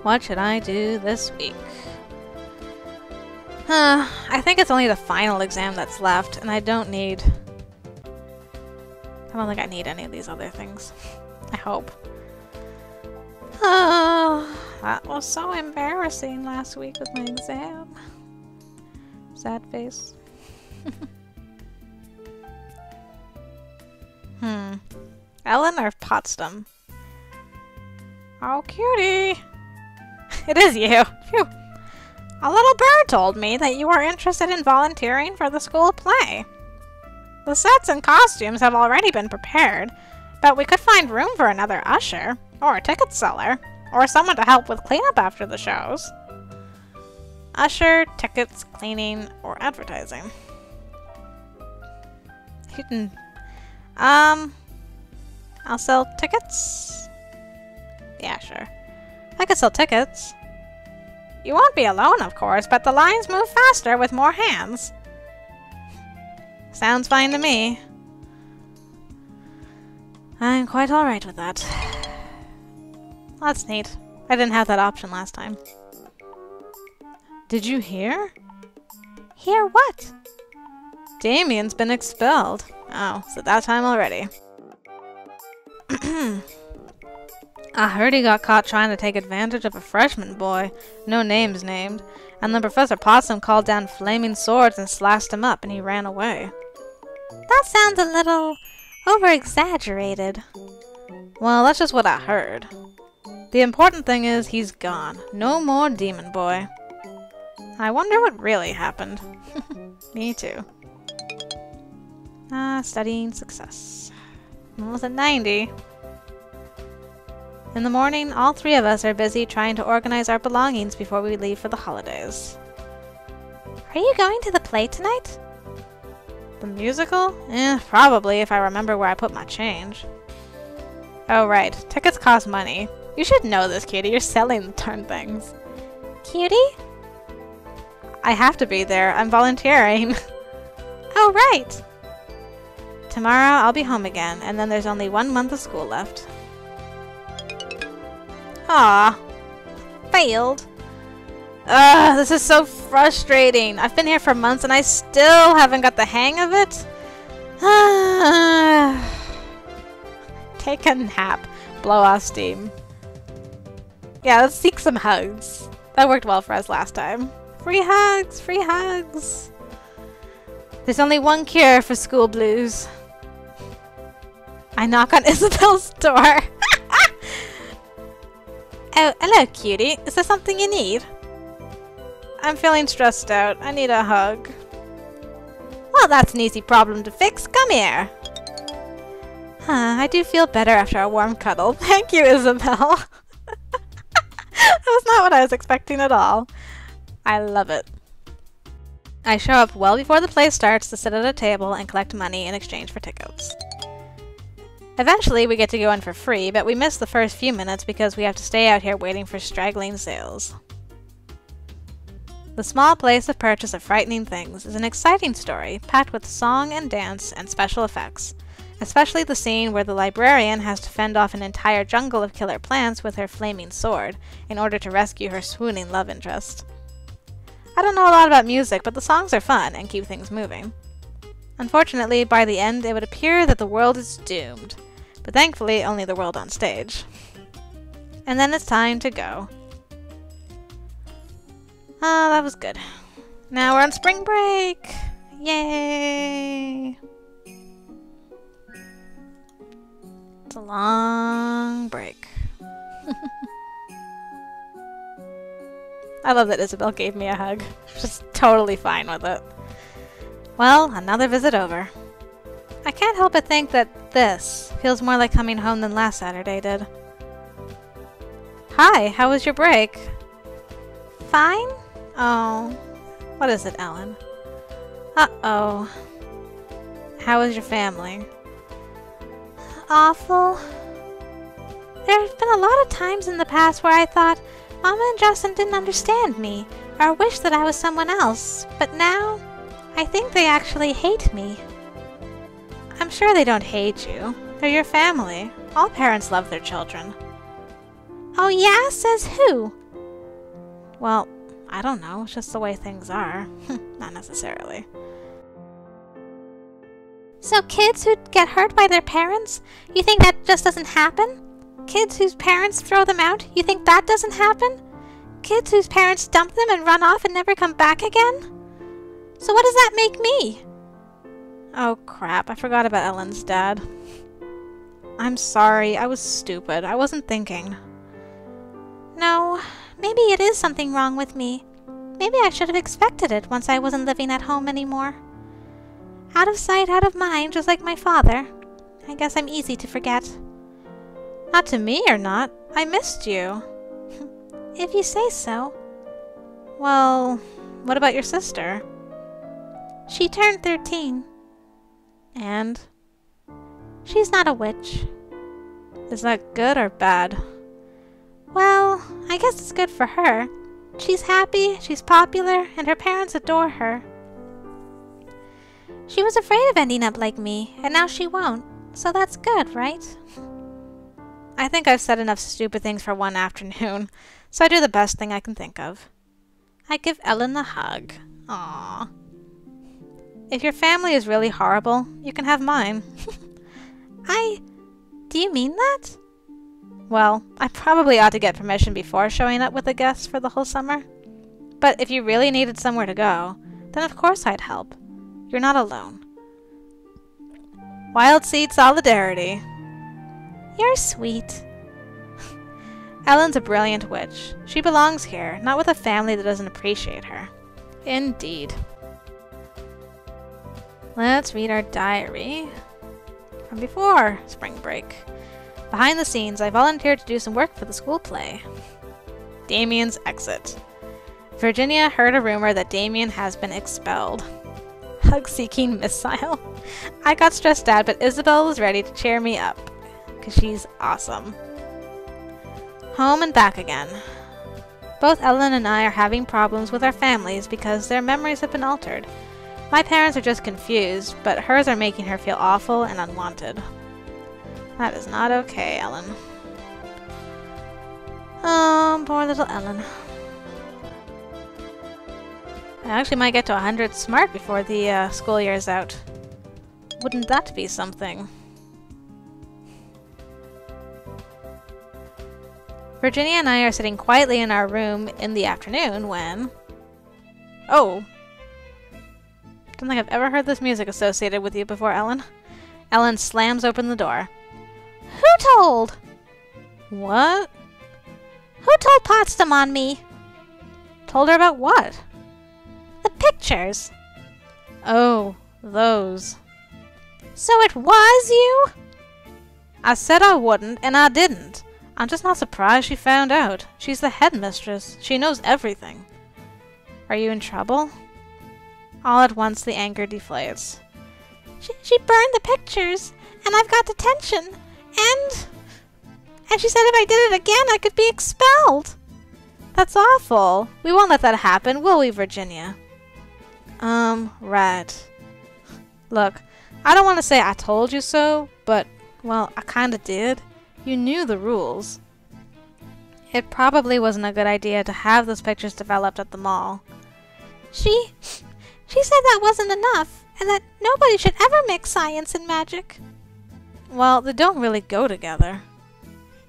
What should I do this week? I think it's only the final exam that's left, and I don't think I need any of these other things. I hope. Oh, that was so embarrassing last week with my exam. Sad face. Ellen or Potsdam? Oh, cutie! It is you! Phew! A little bird told me that you were interested in volunteering for the school play. The sets and costumes have already been prepared, but we could find room for another usher, or a ticket seller, or someone to help with cleanup after the shows. Usher, tickets, cleaning, or advertising. I'll sell tickets? Yeah, sure. I could sell tickets. You won't be alone, of course, but the lines move faster with more hands. Sounds fine to me. I'm quite alright with that. That's neat. I didn't have that option last time. Did you hear? Hear what? Damien's been expelled. Oh, it's at that time already. I heard he got caught trying to take advantage of a freshman boy, no names named, and then Professor Potsdam called down flaming swords and slashed him up, and he ran away. That sounds a little over-exaggerated. Well, that's just what I heard. The important thing is he's gone. No more demon boy. I wonder what really happened. Me too. Studying success. With a 90. In the morning, all three of us are busy trying to organize our belongings before we leave for the holidays. Are you going to the play tonight? The musical? Probably, if I remember where I put my change. Oh, right. Tickets cost money. You should know this, Cutie. You're selling the darn things. Cutie? I have to be there. I'm volunteering. Oh, right. Tomorrow, I'll be home again, and then there's only 1 month of school left. Aw. Failed. Ugh, this is so frustrating. I've been here for months and I still haven't got the hang of it. Take a nap. Blow off steam. Yeah, let's seek some hugs. That worked well for us last time. Free hugs! Free hugs! There's only one cure for school blues. I knock on Isabel's door. Oh, hello, cutie. Is there something you need? I'm feeling stressed out. I need a hug. Well, that's an easy problem to fix. Come here. I do feel better after a warm cuddle. Thank you, Isabel. That was not what I was expecting at all. I love it. I show up well before the play starts to sit at a table and collect money in exchange for tickets. Eventually, we get to go in for free, but we miss the first few minutes because we have to stay out here waiting for straggling sales. The small place of purchase of frightening things is an exciting story, packed with song and dance and special effects, especially the scene where the librarian has to fend off an entire jungle of killer plants with her flaming sword in order to rescue her swooning love interest. I don't know a lot about music, but the songs are fun and keep things moving. Unfortunately, by the end, it would appear that the world is doomed, but thankfully only the world on stage. And then it's time to go. Ah, that was good. Now we're on spring break! Yay! It's a long break. I love that Isabel gave me a hug. She's totally fine with it. Well, another visit over. I can't help but think that this feels more like coming home than last Saturday did. Hi, how was your break? Fine? Oh. What is it, Ellen? Uh-oh. How was your family? Awful. There have been a lot of times in the past where I thought Mama and Justin didn't understand me, or wished that I was someone else, but now I think they actually hate me. I'm sure they don't hate you. They're your family. All parents love their children. Oh yeah? Says who? Well, I don't know. It's just the way things are. Not necessarily. So kids who get hurt by their parents, you think that just doesn't happen? Kids whose parents throw them out, you think that doesn't happen? Kids whose parents dump them and run off and never come back again? So what does that make me? Oh crap, I forgot about Ellen's dad. I'm sorry, I was stupid. I wasn't thinking. No, maybe it is something wrong with me. Maybe I should have expected it once I wasn't living at home anymore. Out of sight, out of mind, just like my father. I guess I'm easy to forget. Not to me or not. I missed you. If you say so. Well, what about your sister? She turned 13. And? She's not a witch. Is that good or bad? Well, I guess it's good for her. She's happy, she's popular, and her parents adore her. She was afraid of ending up like me, and now she won't. So that's good, right? I think I've said enough stupid things for one afternoon, so I do the best thing I can think of. I give Ellen a hug. Aww. If your family is really horrible, you can have mine. Do you mean that? Well, I probably ought to get permission before showing up with a guest for the whole summer. But if you really needed somewhere to go, then of course I'd help. You're not alone. Wild Seed Solidarity. You're sweet. Ellen's a brilliant witch. She belongs here, not with a family that doesn't appreciate her. Indeed. Let's read our diary. From before spring break. Behind the scenes, I volunteered to do some work for the school play. Damien's exit. Virginia heard a rumor that Damien has been expelled. Hug-seeking missile. I got stressed out, but Isabel was ready to cheer me up. Because she's awesome. Home and back again. Both Ellen and I are having problems with our families because their memories have been altered. My parents are just confused, but hers are making her feel awful and unwanted. That is not okay, Ellen. Oh, poor little Ellen. I actually might get to 100 smart before the school year is out. Wouldn't that be something? Virginia and I are sitting quietly in our room in the afternoon when... Oh! Don't think I've ever heard this music associated with you before, Ellen. Ellen slams open the door. Who told? What? Who told Potsdam on me? Told her about what? The pictures. Oh, those. So it was you? I said I wouldn't, and I didn't. I'm just not surprised she found out. She's the headmistress. She knows everything. Are you in trouble? All at once the anger deflates. She burned the pictures, and I've got detention, and she said if I did it again, I could be expelled. That's awful. We won't let that happen, will we, Virginia? Right. Look, I don't want to say I told you so, but, well, I kinda did. You knew the rules. It probably wasn't a good idea to have those pictures developed at the mall. She said that wasn't enough, and that nobody should ever mix science and magic. Well, they don't really go together.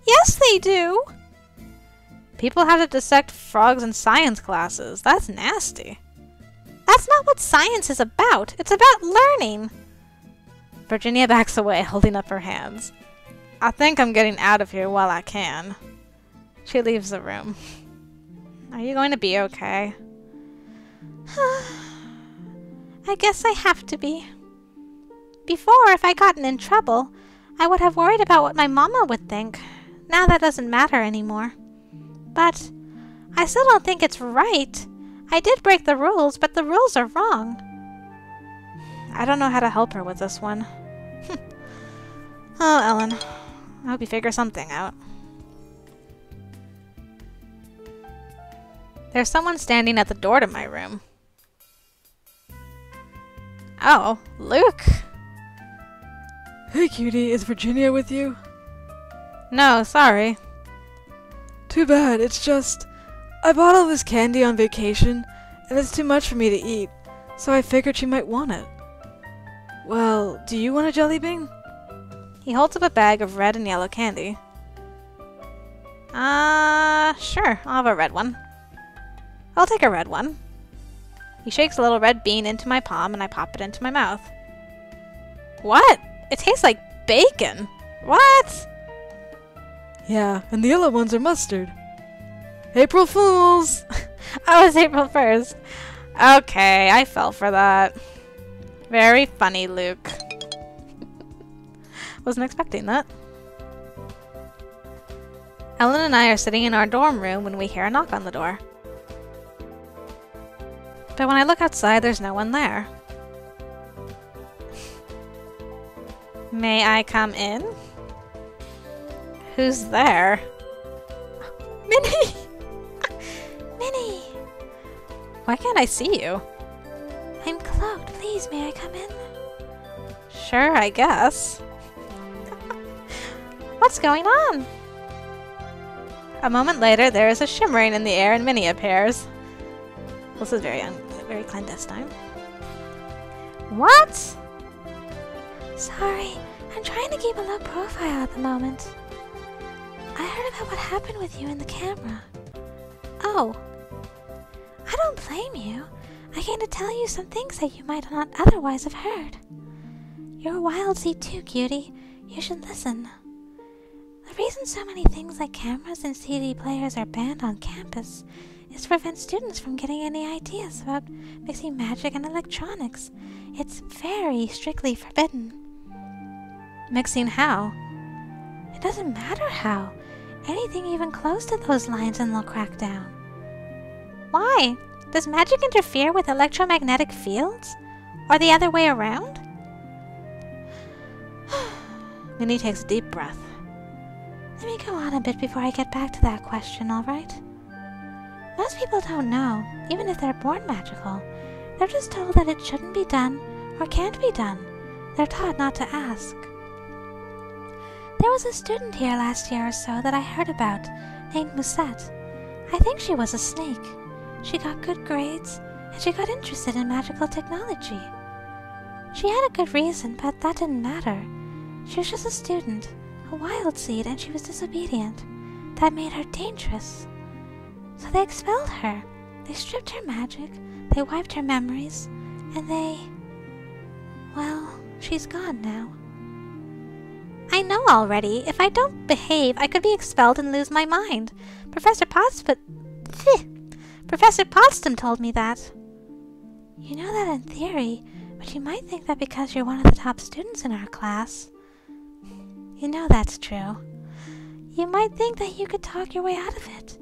Yes, they do! People have to dissect frogs in science classes. That's nasty. That's not what science is about. It's about learning. Virginia backs away, holding up her hands. I think I'm getting out of here while I can. She leaves the room. Are you going to be okay? I guess I have to be. Before, if I'd gotten in trouble, I would have worried about what my mama would think. Now that doesn't matter anymore. But I still don't think it's right. I did break the rules, but the rules are wrong. I don't know how to help her with this one. Oh, Ellen. I hope you figure something out. There's someone standing at the door to my room. Oh, Luke! Hey cutie, is Virginia with you? No, sorry. Too bad, it's just... I bought all this candy on vacation, and it's too much for me to eat, so I figured she might want it. Well, do you want a jelly bean? He holds up a bag of red and yellow candy. Sure, I'll have a red one. I'll take a red one. He shakes a little red bean into my palm and I pop it into my mouth. What? It tastes like bacon. What? Yeah, and the yellow ones are mustard. April Fools! Oh, it's April 1st. Okay, I fell for that. Very funny, Luke. Wasn't expecting that. Ellen and I are sitting in our dorm room when we hear a knock on the door. But when I look outside, there's no one there. May I come in? Who's there? Minnie! Minnie! Why can't I see you? I'm cloaked. Please, may I come in? Sure, I guess. What's going on? A moment later, there is a shimmering in the air and Minnie appears. This is very clandestine. What? Sorry, I'm trying to keep a low profile at the moment. I heard about what happened with you in the camera. Oh. I don't blame you. I came to tell you some things that you might not otherwise have heard. You're a wild seed too, cutie. You should listen. The reason so many things like cameras and CD players are banned on campus is to prevent students from getting any ideas about mixing magic and electronics. It's very strictly forbidden. Mixing how? It doesn't matter how. Anything even close to those lines and they'll crack down. Why? Does magic interfere with electromagnetic fields? Or the other way around? Minnie takes a deep breath. Let me go on a bit before I get back to that question, alright? Most people don't know, even if they're born magical. They're just told that it shouldn't be done or can't be done. They're taught not to ask. There was a student here last year or so that I heard about, named Musette. I think she was a snake. She got good grades, and she got interested in magical technology. She had a good reason, but that didn't matter. She was just a student, a wild seed, and she was disobedient. That made her dangerous. So they expelled her. They stripped her magic, they wiped her memories, and well, she's gone now. I know already. If I don't behave, I could be expelled and lose my mind. Professor Potsdam told me that. You know that in theory, but you might think that because you're one of the top students in our class. You know that's true. You might think that you could talk your way out of it.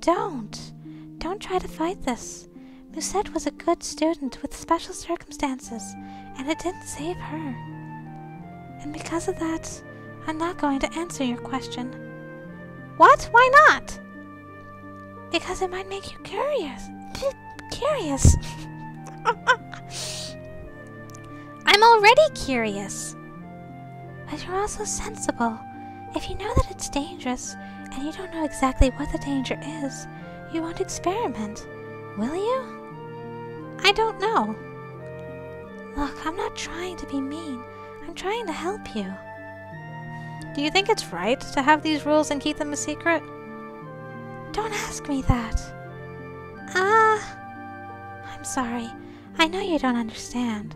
Don't. Don't try to fight this. Musette was a good student with special circumstances, and it didn't save her. And because of that, I'm not going to answer your question. What? Why not? Because it might make you curious. Curious. I'm already curious. But you're also sensible. If you know that it's dangerous, and you don't know exactly what the danger is, you won't experiment, will you? I don't know. Look, I'm not trying to be mean. I'm trying to help you. Do you think it's right to have these rules and keep them a secret? Don't ask me that. I'm sorry. I know you don't understand.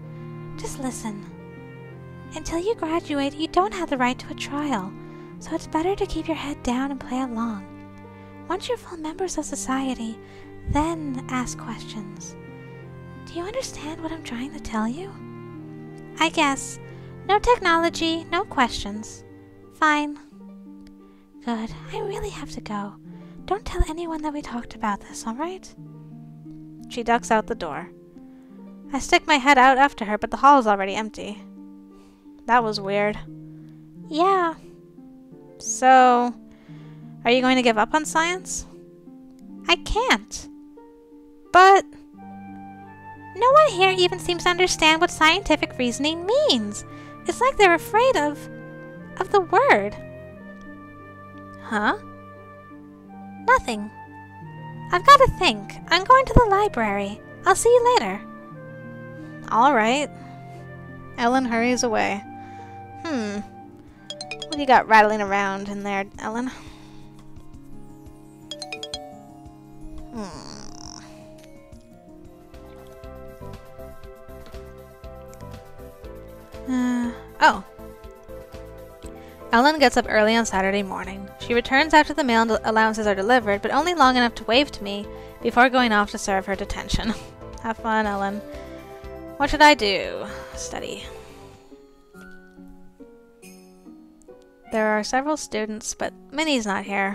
Just listen. Until you graduate, you don't have the right to a trial, so it's better to keep your head down and play along. Once you're full members of society, then ask questions. Do you understand what I'm trying to tell you? I guess. No technology, no questions. Fine. Good. I really have to go. Don't tell anyone that we talked about this, alright? She ducks out the door. I stick my head out after her, but the hall is already empty. That was weird. Yeah. So, are you going to give up on science? I can't. But no one here even seems to understand what scientific reasoning means. It's like they're afraid of the word. Huh? Nothing. I've got to think. I'm going to the library. I'll see you later. Alright. Ellen hurries away. What do you got rattling around in there, Ellen? Oh. Ellen gets up early on Saturday morning. She returns after the mail allowances are delivered, but only long enough to wave to me before going off to serve her detention. Have fun, Ellen. What should I do? Study. There are several students, but Minnie's not here.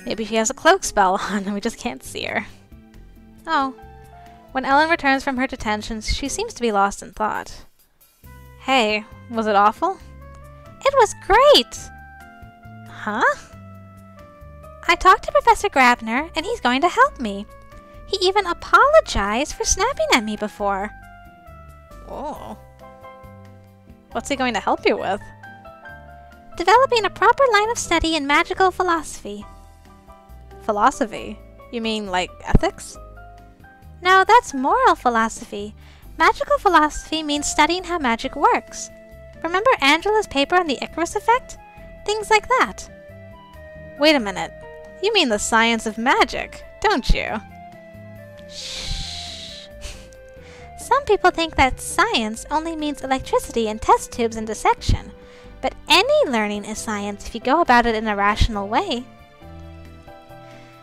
Maybe she has a cloak spell on and we just can't see her. Oh. When Ellen returns from her detention, she seems to be lost in thought. Hey, was it awful? It was great! Huh? I talked to Professor Grabner, and he's going to help me. He even apologized for snapping at me before. Oh. What's he going to help you with? Developing a proper line of study in magical philosophy. Philosophy? You mean like ethics? No, that's moral philosophy. Magical philosophy means studying how magic works. Remember Angela's paper on the Icarus effect? Things like that. Wait a minute. You mean the science of magic, don't you? Shh. Some people think that science only means electricity and test tubes and dissection. But any learning is science if you go about it in a rational way.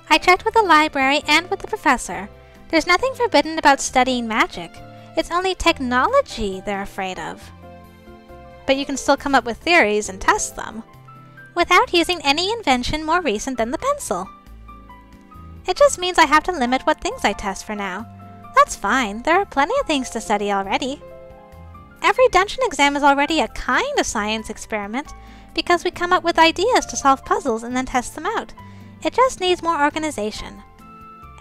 I checked with the library and with the professor. There's nothing forbidden about studying magic. It's only technology they're afraid of. But you can still come up with theories and test them, without using any invention more recent than the pencil. It just means I have to limit what things I test for now. That's fine, there are plenty of things to study already. Every dungeon exam is already a kind of science experiment, because we come up with ideas to solve puzzles and then test them out. It just needs more organization.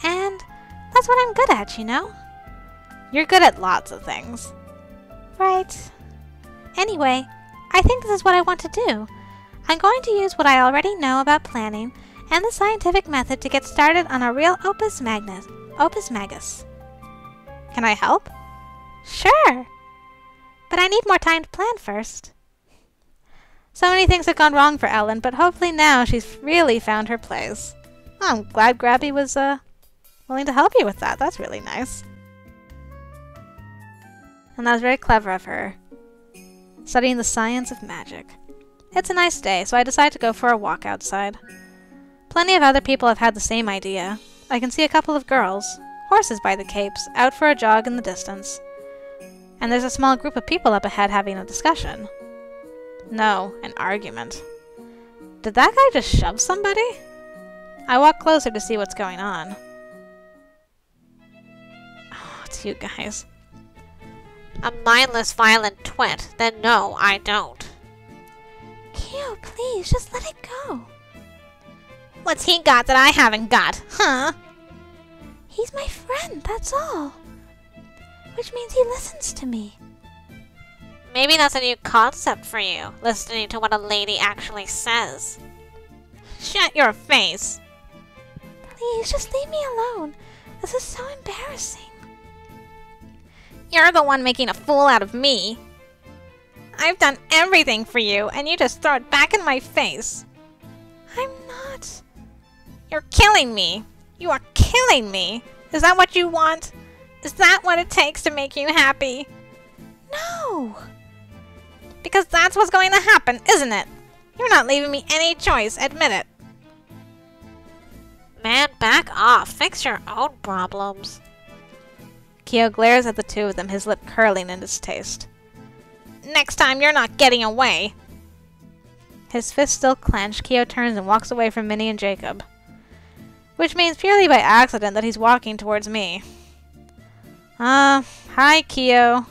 And that's what I'm good at, you know? You're good at lots of things. Right. Anyway, I think this is what I want to do. I'm going to use what I already know about planning and the scientific method to get started on a real opus magus. Can I help? Sure. But I need more time to plan first. So many things have gone wrong for Ellen, but hopefully now she's really found her place. Oh, I'm glad Grabby was willing to help you with that. That's really nice. And that was very clever of her. Studying the science of magic. It's a nice day, so I decide to go for a walk outside. Plenty of other people have had the same idea. I can see a couple of girls, horses by the capes, out for a jog in the distance. And there's a small group of people up ahead having a discussion. No, an argument. Did that guy just shove somebody? I walk closer to see what's going on. Oh, it's you guys. A mindless, violent twit. Then no, I don't. Kyo, please, just let it go. What's he got that I haven't got, huh? He's my friend, that's all. Which means he listens to me. Maybe that's a new concept for you, listening to what a lady actually says. Shut your face. Please, just leave me alone. This is so embarrassing. You're the one making a fool out of me. I've done everything for you, and you just throw it back in my face. I'm not. You're killing me. You are killing me. Is that what you want? Is that what it takes to make you happy? No. Because that's what's going to happen, isn't it? You're not leaving me any choice, admit it. Man, back off. Fix your own problems. Kyo glares at the two of them, his lip curling in distaste. Next time, you're not getting away. His fist still clenched, Kyo turns and walks away from Minnie and Jacob. Which means purely by accident that he's walking towards me. Hi, Kyo.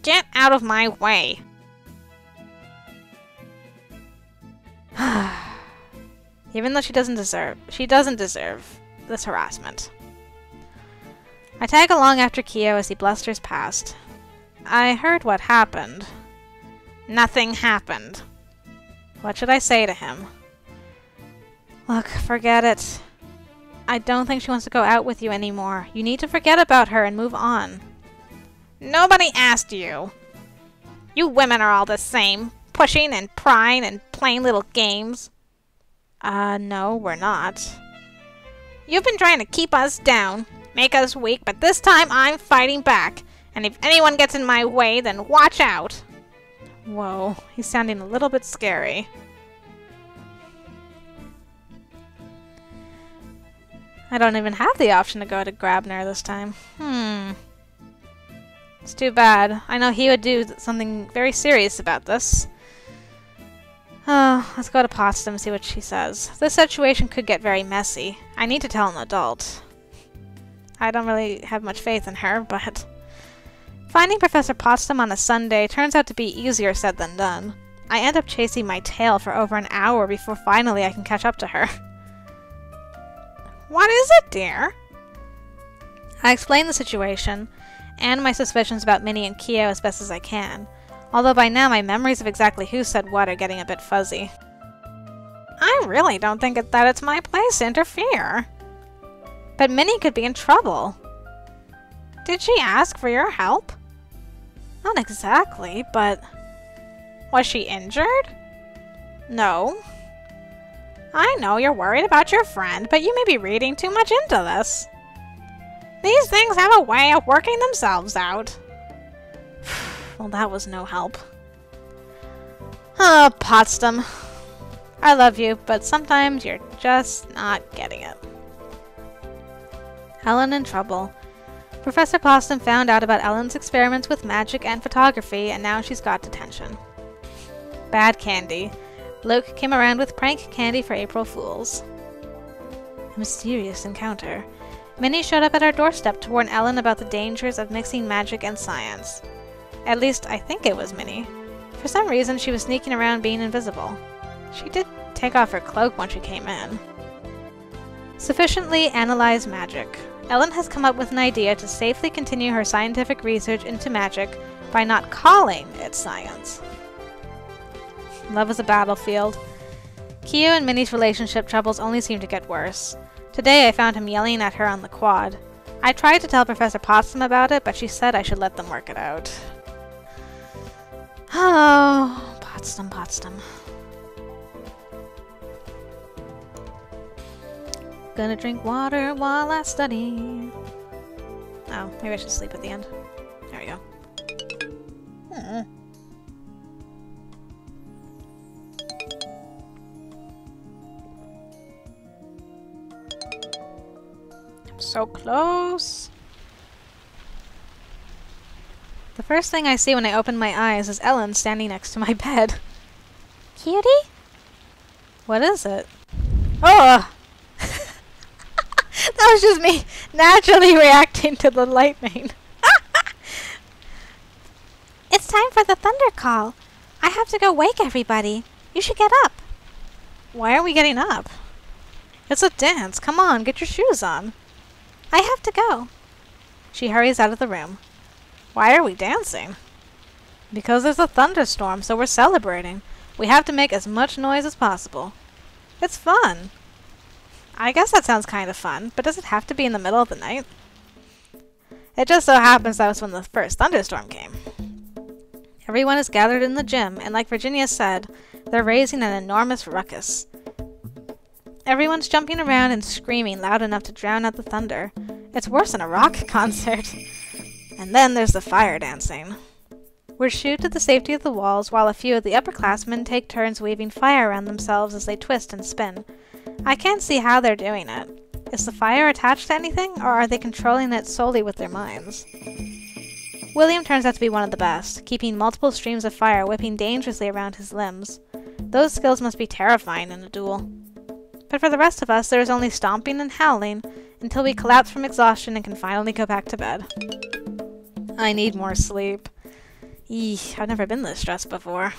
Get out of my way. Even though she doesn't deserve this harassment. I tag along after Kyo as he blusters past. I heard what happened. Nothing happened. What should I say to him? Look, forget it. I don't think she wants to go out with you anymore. You need to forget about her and move on. Nobody asked you. You women are all the same. Pushing and prying and playing little games. No, we're not. You've been trying to keep us down, make us weak, but this time I'm fighting back. And if anyone gets in my way, then watch out. Whoa, he's sounding a little bit scary. I don't even have the option to go to Grabner this time. It's too bad. I know he would do something very serious about this. Oh, let's go to Potsdam and see what she says. This situation could get very messy. I need to tell an adult. I don't really have much faith in her, but... Finding Professor Potsdam on a Sunday turns out to be easier said than done. I end up chasing my tail for over an hour before finally I can catch up to her. What is it, dear? I explain the situation, and my suspicions about Minnie and Kyo as best as I can, although by now my memories of exactly who said what are getting a bit fuzzy. I really don't think that it's my place to interfere. But Minnie could be in trouble. Did she ask for your help? Not exactly, but... Was she injured? No. I know you're worried about your friend, but you may be reading too much into this. These things have a way of working themselves out. Well, that was no help. Oh, Potsdam. I love you, but sometimes you're just not getting it. Ellen in trouble. Professor Potsdam found out about Ellen's experiments with magic and photography, and now she's got detention. Bad candy. Luke came around with prank candy for April Fools. A mysterious encounter. Minnie showed up at our doorstep to warn Ellen about the dangers of mixing magic and science. At least, I think it was Minnie. For some reason, she was sneaking around being invisible. She did take off her cloak when she came in. Sufficiently analyze magic. Ellen has come up with an idea to safely continue her scientific research into magic by not calling it science. Love is a battlefield. Kyo and Minnie's relationship troubles only seem to get worse. Today I found him yelling at her on the quad. I tried to tell Professor Potsdam about it, but she said I should let them work it out. Oh, Potsdam, Potsdam. Gonna drink water while I study. Oh, maybe I should sleep at the end. There we go. I'm so close. The first thing I see when I open my eyes is Ellen standing next to my bed. Cutie? What is it? Oh! That was just me naturally reacting to the lightning. It's time for the thunder call. I have to go wake everybody. You should get up. Why are we getting up? It's a dance. Come on, get your shoes on. I have to go. She hurries out of the room. Why are we dancing? Because there's a thunderstorm, so we're celebrating. We have to make as much noise as possible. It's fun. I guess that sounds kind of fun, but does it have to be in the middle of the night? It just so happens that was when the first thunderstorm came. Everyone is gathered in the gym, and like Virginia said, they're raising an enormous ruckus. Everyone's jumping around and screaming loud enough to drown out the thunder. It's worse than a rock concert. And then there's the fire dancing. We're shooed to the safety of the walls while a few of the upperclassmen take turns weaving fire around themselves as they twist and spin. I can't see how they're doing it. Is the fire attached to anything, or are they controlling it solely with their minds? William turns out to be one of the best, keeping multiple streams of fire whipping dangerously around his limbs. Those skills must be terrifying in a duel. But for the rest of us, there is only stomping and howling until we collapse from exhaustion and can finally go back to bed. I need more sleep. Eesh, I've never been this stressed before.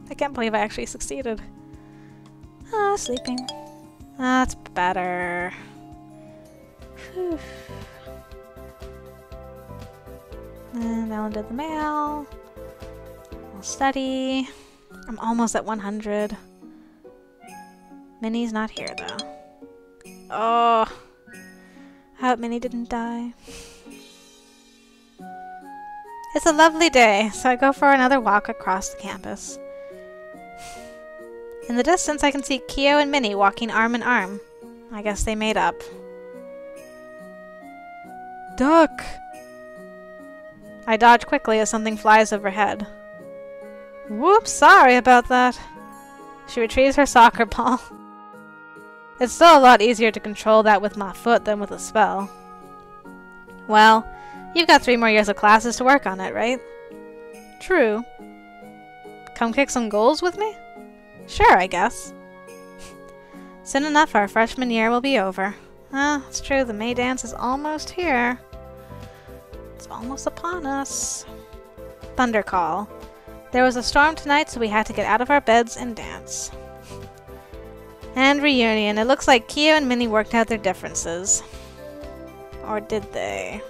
I can't believe I actually succeeded. Ah, sleeping. That's better. Whew. And Ellen did the mail. I'll study. I'm almost at 100. Minnie's not here, though. Oh. I hope Minnie didn't die. It's a lovely day, so I go for another walk across the campus. In the distance, I can see Kyo and Minnie walking arm in arm. I guess they made up. Duck! I dodge quickly as something flies overhead. Whoops, sorry about that. She retrieves her soccer ball. It's still a lot easier to control that with my foot than with a spell. Well, you've got 3 more years of classes to work on it, right? True. Come kick some goals with me? Sure, I guess. Soon enough, our freshman year will be over. It's true, the May dance is almost here. It's almost upon us. Thunder call. There was a storm tonight, so we had to get out of our beds and dance. And reunion. It looks like Kyo and Minnie worked out their differences. Or did they?